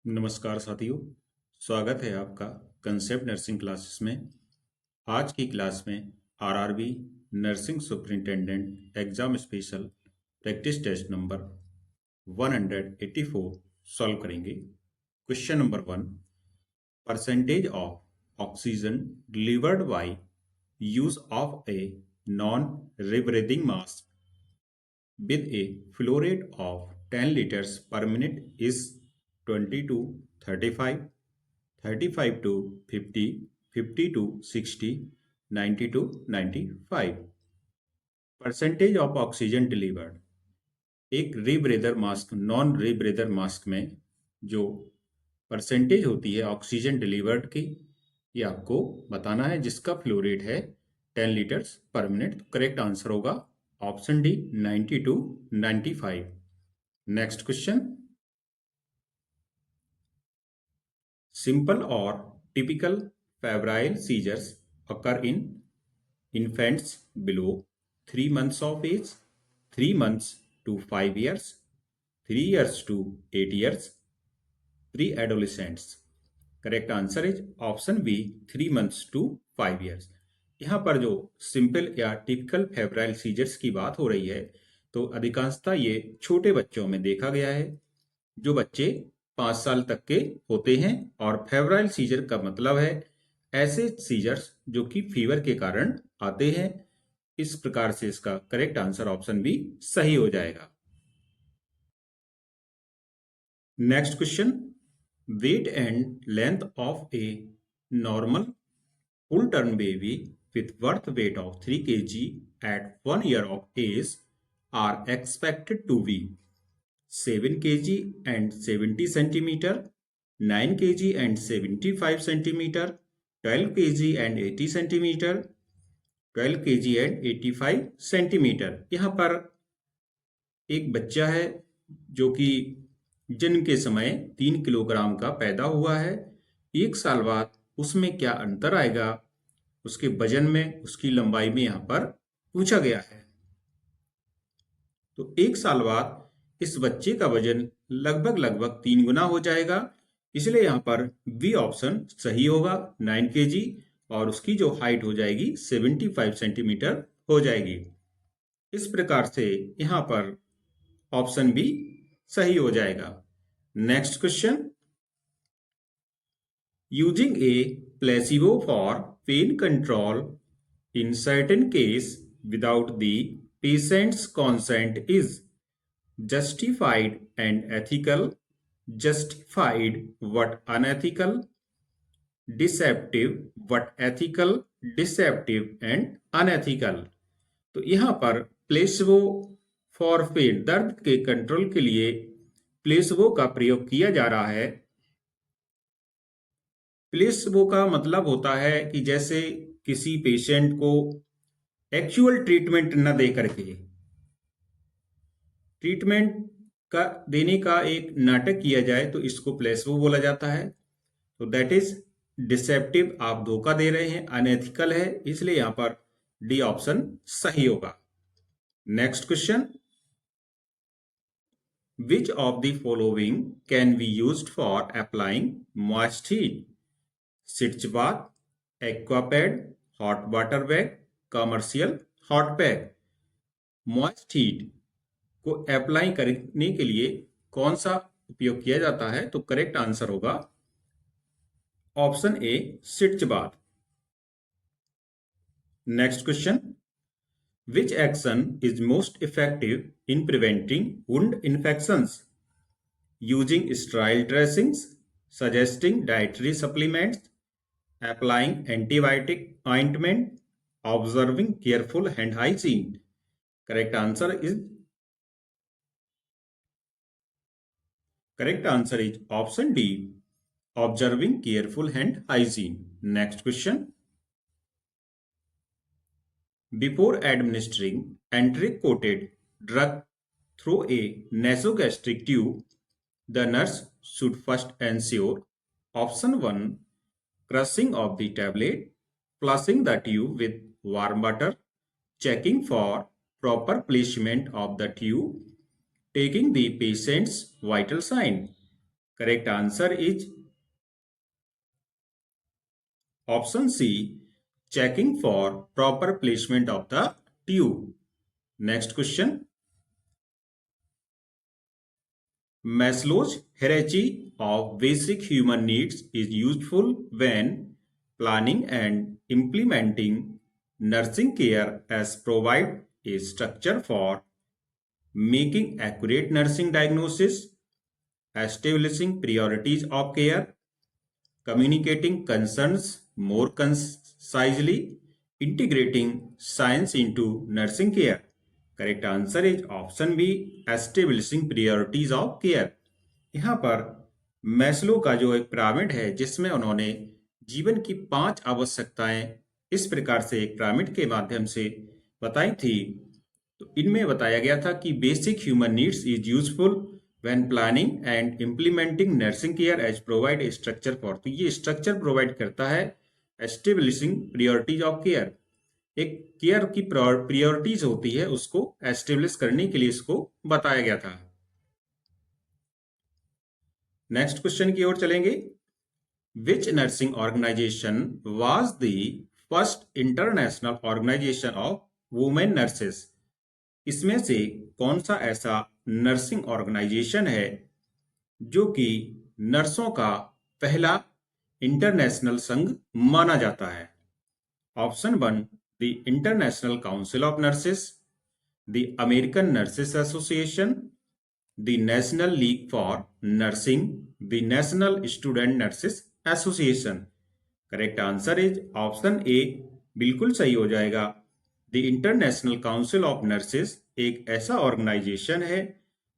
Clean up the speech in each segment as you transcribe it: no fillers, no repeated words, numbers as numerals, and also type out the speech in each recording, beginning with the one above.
नमस्कार साथियों, स्वागत है आपका कंसेप्ट नर्सिंग क्लासेस में। आज की क्लास में RRB nursing superintendent exam special practice test number 184 solve करेंगे। Question number 1, percentage of oxygen delivered by use of a non rebreathing mask with a flow rate of 10 liters per minute is 20 to 35, 35 to 50, 50 to 60, 90 to 95। Percentage of oxygen delivered, एक रीब्रेदर mask, non रीब्रेदर mask में जो percentage होती है oxygen delivered की, ये आपको बताना है, जिसका फ्लो रेट है 10 लीटर्स पर मिनट। तो करेक्ट आंसर होगा option D, 90 to 95। Next question, simple or typical febrile seizures occur in infants below 3 months of age, 3 months to 5 years, 3 years to 8 years, pre-adolescents। Correct answer is option B, 3 months to 5 years। यहाँ पर जो simple या typical febrile seizures की बात हो रही है, तो अधिकांशतः ये छोटे बच्चों में देखा गया है, जो बच्चे 5 साल तक के होते हैं। और फेब्राइल सीजर का मतलब है ऐसे सीजर्स जो कि फीवर के कारण आते हैं। इस प्रकार से इसका करेक्ट आंसर ऑप्शन बी सही हो जाएगा। Next question, weight and length of a normal full term baby with birth weight of 3 kg at 1 year of age are expected to be 7 kg and 70 centimeter, 9 kg and 75 centimeter, 12 kg and 80 centimeter, 12 kg and 85 centimeter। यहाँ पर एक बच्चा है जो कि जन्म के समय 3 किलोग्राम का पैदा हुआ है। 1 साल बाद उसमें क्या अंतर आएगा, उसके वजन में, उसकी लंबाई में यहाँ पर पूछा गया है। तो 1 साल बाद इस बच्चे का वजन लगभग 3 गुना हो जाएगा, इसलिए यहाँ पर बी ऑप्शन सही होगा, 9 kg, और उसकी जो हाइट हो जाएगी 75 सेंटीमीटर हो जाएगी। इस प्रकार से यहाँ पर ऑप्शन बी सही हो जाएगा। Next question, using A placebo for pain control in certain case without the patients consent is justified and ethical, justified what unethical, deceptive what ethical, deceptive and unethical। तो यहाँ पर प्लेसिबो फॉर पेन, दर्द के control के लिए placebo का प्रयोग किया जा रहा है। प्लेसिबो का मतलब होता है कि जैसे किसी पेशेंट को एक्चुअल ट्रीटमेंट न दे करके ट्रीटमेंट का देने का एक नाटक किया जाए, तो इसको प्लेसिबो बोला जाता है। तो दैट इज डिसेप्टिव, आप धोखा दे रहे हैं, अनएथिकल है, इसलिए यहां पर डी ऑप्शन सही होगा। Next question, which of the following can be used for applying moist heat? Sitz bath, aquapad, hot water bag, commercial hot pack. Moist heat को अप्लाई करने के लिए कौन सा उपयोग किया जाता है? तो करेक्ट आंसर होगा option A, sitz bath. Next question, which action is most effective in preventing wound infections? Using sterile dressings, suggesting dietary supplements, applying antibiotic ointment, observing careful hand hygiene. Correct answer is option D, observing careful hand hygiene। Next question, before administering enteric coated drug through a nasogastric tube, the nurse should first ensure option 1, crushing of the tablet, flushing the tube with warm water, checking for proper placement of the tube, taking the patient's vital sign। Correct answer is option C, checking for proper placement of the tube. Next question. Maslow's hierarchy of basic human needs is useful when planning and implementing nursing care as provide a structure for making accurate nursing diagnosis, establishing priorities of care, communicating concerns more concisely, integrating science into nursing care. Correct answer is option B, establishing priorities of care. यहाँ पर Maslow का जो एक pyramid है जिसमें उन्होंने जीवन की 5 आवश्यकताएं इस प्रकार से एक पिरामिड के माध्यम से बताई थी, तो इनमें बताया गया था कि basic human needs is useful when planning and implementing nursing care as provide a structure for, तो ये स्ट्रक्चर प्रोवाइड करता है एस्टेब्लिशिंग प्रियोरिटीज ऑफ केयर, एक केयर की प्रियोरिटीज होती है उसको एस्टेब्लिश करने के लिए इसको बताया गया था। नेक्स्ट क्वेश्चन की ओर चलेंगे। Which nursing organisation was the first international organisation of women nurses, इसमें से कौन सा ऐसा नर्सिंग ऑर्गेनाइजेशन है जो कि नर्सों का पहला इंटरनेशनल संघ माना जाता है? Option 1, the international council of nurses, the American nurses association, the national league for nursing, the national student nurses association. Correct answer is option A, बिल्कुल सही हो जाएगा। The international council of nurses एक ऐसा ऑर्गेनाइजेशन है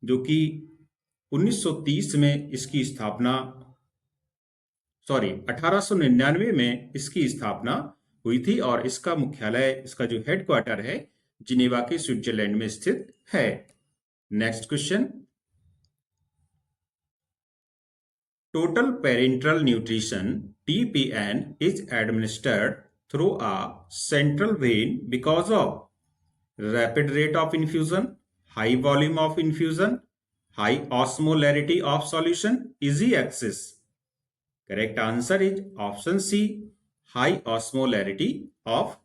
जो कि 1930 में इसकी स्थापना 1899 में इसकी स्थापना हुई थी और इसका मुख्यालय, इसका जो हेडक्वार्टर है जिनेवा के स्विट्जरलैंड में स्थित है। Next question. Total parental nutrition TPN is administered through a central vein because of rapid rate of infusion, high volume of infusion, high osmolarity of solution, easy access. Correct answer is option C, high osmolarity of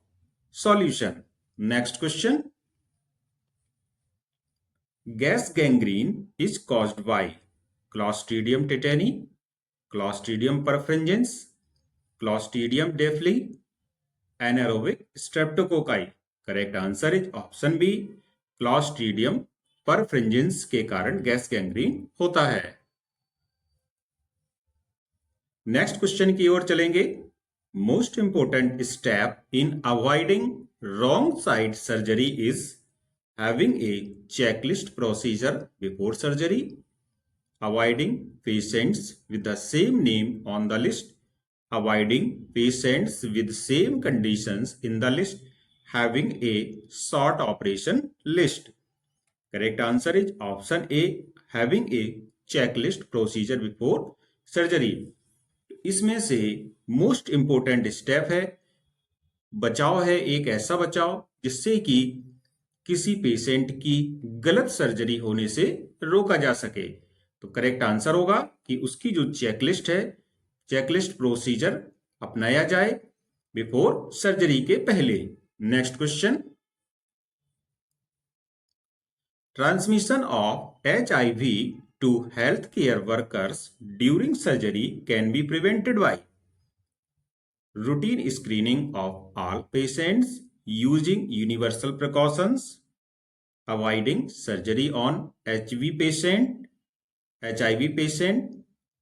solution. Next question. Gas gangrene is caused by Clostridium tetani, Clostridium perfringens, Clostridium difficile, anaerobic streptococci. Correct answer is option B, clostridium perfringens के कारण gas gangrene होता है। Next question की ओर चलेंगे। Most important step in avoiding wrong side surgery is having a checklist procedure before surgery, avoiding patients with the same name on the list, avoiding patients with same conditions in the list, having a short operation list. Correct answer is option A, having a checklist procedure before surgery. इसमें से most important step है बचाव, है एक ऐसा बचाव जिससे कि किसी पेशेंट की गलत सर्जरी होने से रोका जा सके। तो करेक्ट आंसर होगा कि उसकी जो चेकलिस्ट है, चेकलिस्ट प्रोसीजर अपनाया जाए बिफोर सर्जरी के पहले। Next question. Transmission of HIV to healthcare workers during surgery can be prevented by routine screening of all patients using universal precautions, avoiding surgery on HIV patient,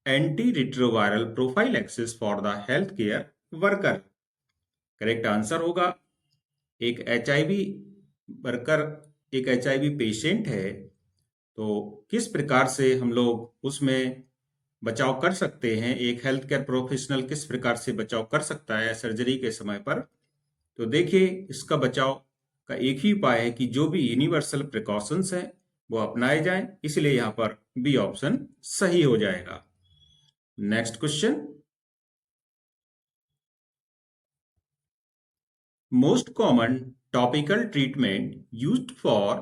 antiretroviral prophylaxis for the healthcare worker. Correct answer होगा एक HIV worker, एक HIV patient है, तो किस प्रकार से हम लोग उसमें बचाव कर सकते हैं, एक हेल्थ केयर प्रोफेशनल किस प्रकार से बचाव कर सकता है सर्जरी के समय पर। तो देखिए, इसका बचाव का एक ही उपाय है कि जो भी यूनिवर्सल प्रिकॉशंस हैं वो अपनाए जाएं, इसलिए यहाँ पर बी ऑप्शन सही हो जाएगा। Next question. Most common topical treatment used for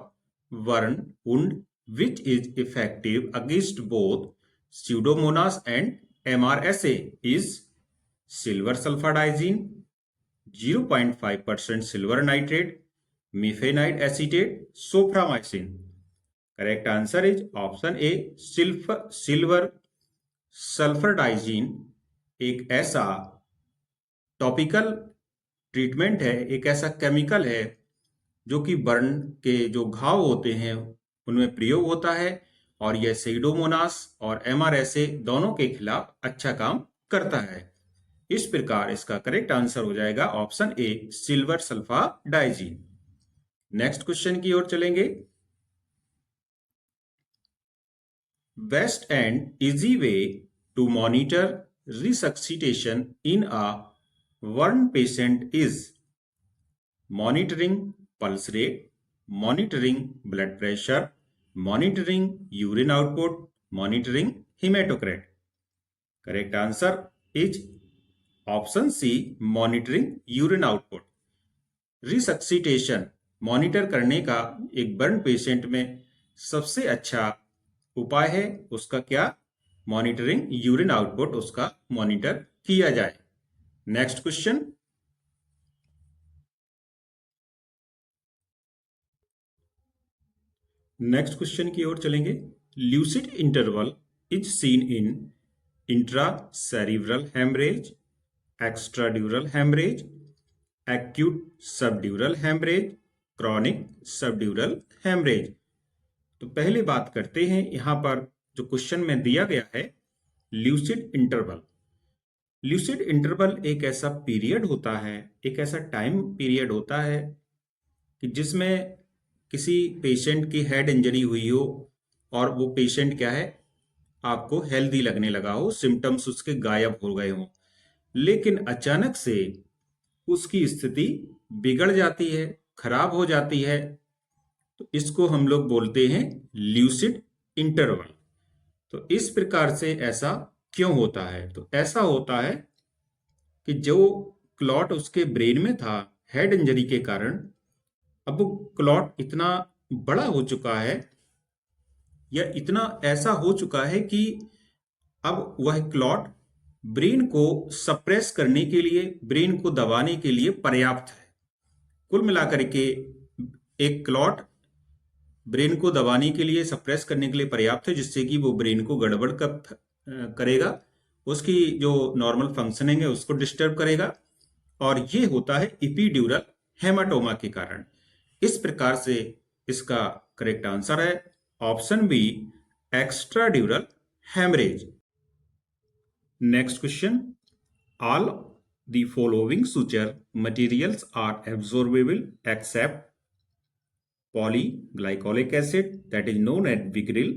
burn wound which is effective against both Pseudomonas and MRSA is silver sulfadiazine, 0.5% silver nitrate, mefenide acetate, soframycin. Correct answer is option A, silver सल्फरडाइजीन एक ऐसा topical treatment है, एक ऐसा chemical है जो कि burn के जो घाव होते हैं उनमें प्रयोग होता है और यह सीडोमोनास और एमआरएसए दोनों के खिलाफ अच्छा काम करता है। इस प्रकार इसका करेक्ट आंसर हो जाएगा option A, silver sulfadiazine. Next question की ओर चलेंगे। Best and easy way to monitor resuscitation in a burn patient is monitoring pulse rate, monitoring blood pressure, monitoring urine output, monitoring hematocrit. Correct answer is option C, monitoring urine output. रिसक्सीटेशन monitor करने का एक burn patient में सबसे अच्छा उपाय है उसका क्या, मॉनिटरिंग यूरिन आउटपुट उसका मॉनिटर किया जाए। Next question. नेक्स्ट क्वेश्चन की ओर चलेंगे। Lucid interval is seen in intracerebral haemorrhage, extradural haemorrhage, acute subdural haemorrhage, chronic subdural haemorrhage. तो पहले बात करते हैं यहां पर जो क्वेश्चन में दिया गया है ल्यूसिड इंटरवल। ल्यूसिड इंटरवल एक ऐसा पीरियड होता है, एक ऐसा टाइम पीरियड होता है कि जिसमें किसी पेशेंट की हेड इंजरी हुई हो और वो पेशेंट क्या है, आपको हेल्दी लगने लगा हो, सिम्टम्स उसके गायब हो गए हों, लेकिन अचानक से उसकी स्थिति बिगड़ जाती है, खराब हो जाती है, तो इसको हम लोग बोलते हैं ल्यूसिड इंटरवल। तो इस प्रकार से ऐसा क्यों होता है? तो ऐसा होता है कि जो क्लॉट उसके ब्रेन में था हेड इंजरी के कारण, अब वो क्लॉट इतना बड़ा हो चुका है या इतना ऐसा हो चुका है कि अब वह क्लॉट ब्रेन को सप्रेस करने के लिए, ब्रेन को दबाने के लिए पर्याप्त है। कुल मिलाकर के एक क्लॉट ब्रेन को दबाने के लिए, सप्रेस करने के लिए पर्याप्त है, जिससे कि वो ब्रेन को गड़बड़ करेगा, उसकी जो नॉर्मल फंक्शनिंग है उसको डिस्टर्ब करेगा, और ये होता है इपीड्यूरल हेमाटोमा के कारण। इस प्रकार से इसका करेक्ट आंसर है option B, extradural haemorrhage. Next question. All the following suture materials are absorbable except polyglycolic acid, that is known as Vicryl,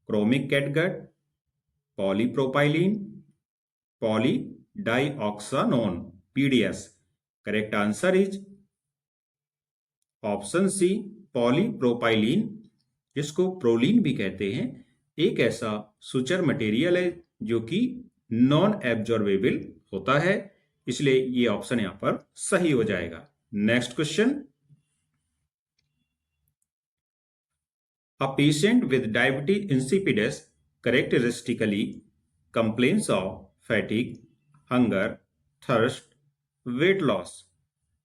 chromic catgut, polypropylene, polydioxanone, PDS. Correct answer is option C, polypropylene, जिसको prolene भी कहते हैं, एक ऐसा suture material है जो कि non absorbable होता है, इसलिए ये ऑप्शन यहां पर सही हो जाएगा। Next question. A patient with diabetes insipidus characteristically complains of fatigue, hunger, thirst, weight loss.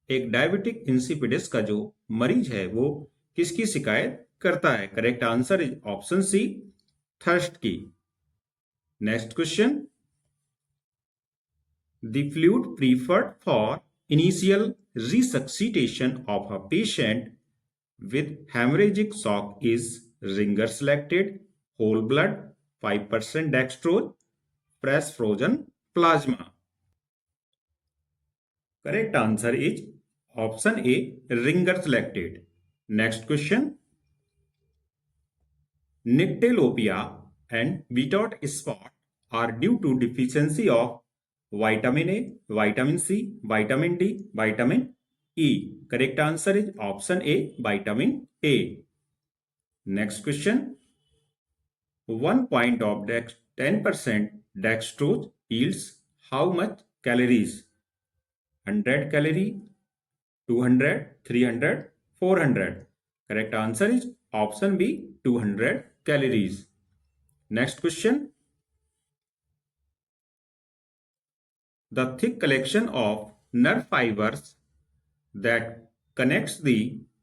एक डायबिटिक इंसिपिडस का जो मरीज है वो किसकी शिकायत करता है? Correct answer is option C, thirst की। Next question. The fluid preferred for initial resuscitation of a patient with hemorrhagic shock is Ringer's lactate, whole blood, 5% dextrose, fresh frozen plasma. Correct answer is option A, Ringer's lactate. Next question. Nyctalopia and Bitot spot are due to deficiency of vitamin A, vitamin C, vitamin D, vitamin E. Correct answer is option A, vitamin A. Next question. 1 point of 10% dextrose yields how much calories? 100 calorie, 200, 300, 400. Correct answer is option B, 200 calories. Next question. The thick collection of nerve fibers that connects the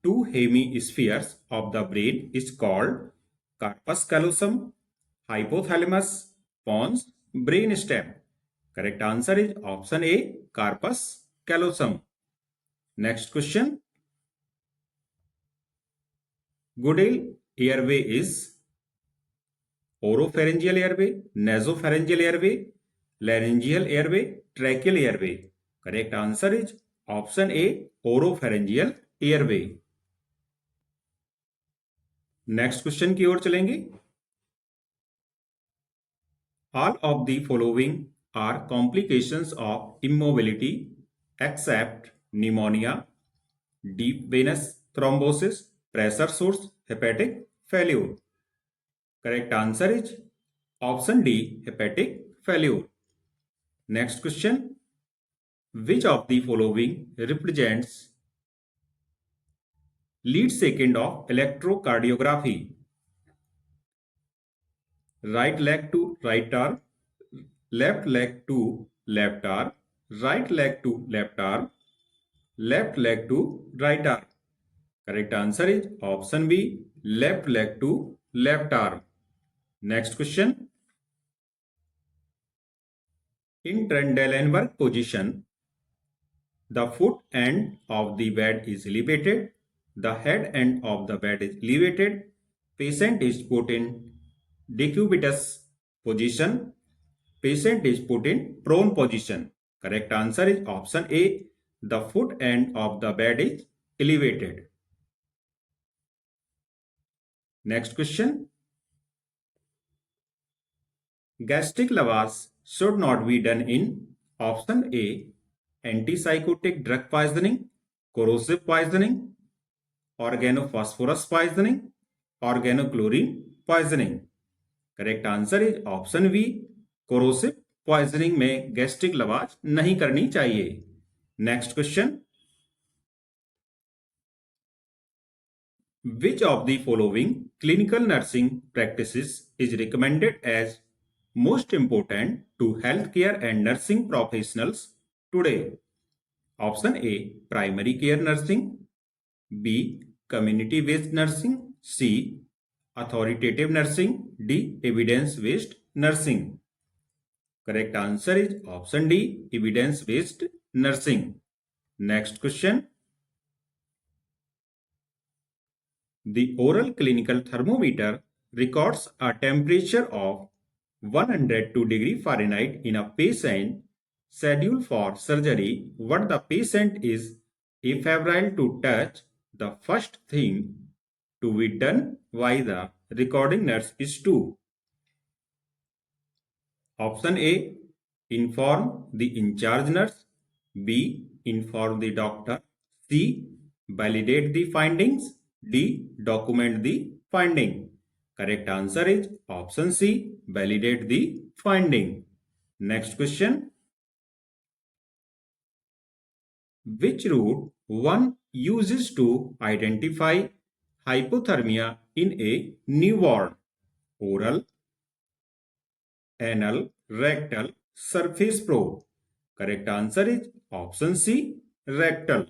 two hemispheres of the brain is called corpus callosum, hypothalamus, pons, brainstem. Correct answer is option A, corpus callosum. Next question. Goodale airway is oropharyngeal airway, nasopharyngeal airway, laryngeal airway, tracheal airway. Correct answer is option A, oropharyngeal airway. Next question की ओर चलेंगे. All of the following are complications of immobility except pneumonia, deep venous thrombosis, pressure source, hepatic failure. Correct answer is option D, hepatic failure. Next question. Which of the following represents lead second of electrocardiography? Right leg to right arm, left leg to left arm, right leg to left arm, left leg to right arm. Correct answer is option B, left leg to left arm. Next question. In Trendelenburg position, the foot end of the bed is elevated, the head end of the bed is elevated, patient is put in decubitus position, patient is put in prone position. Correct answer is option A, the foot end of the bed is elevated. Next question. Gastric lavage should not be done in option A, antipsychotic drug poisoning, corrosive poisoning, organophosphorus poisoning, organochlorine poisoning. Correct answer is option B, corrosive poisoning में gastric lavage नहीं करनी चाहिए. Next question. Which of the following clinical nursing practices is recommended as most important to healthcare and nursing professionals today? Option A, primary care nursing, B, community based nursing, C, authoritative nursing, D, evidence based nursing. Correct answer is option D, evidence based nursing. Next question. The oral clinical thermometer records a temperature of 102 degree Fahrenheit in a patient scheduled for surgery. What the patient is afebrile to touch, the first thing to be done by the recording nurse is to: option A, inform the in charge nurse, B, inform the doctor, C, validate the findings, D, document the finding. Correct answer is option C, validate the finding. Next question. Which route one uses to identify hypothermia in a newborn? Oral, anal, rectal, surface probe. Correct answer is option C, rectal.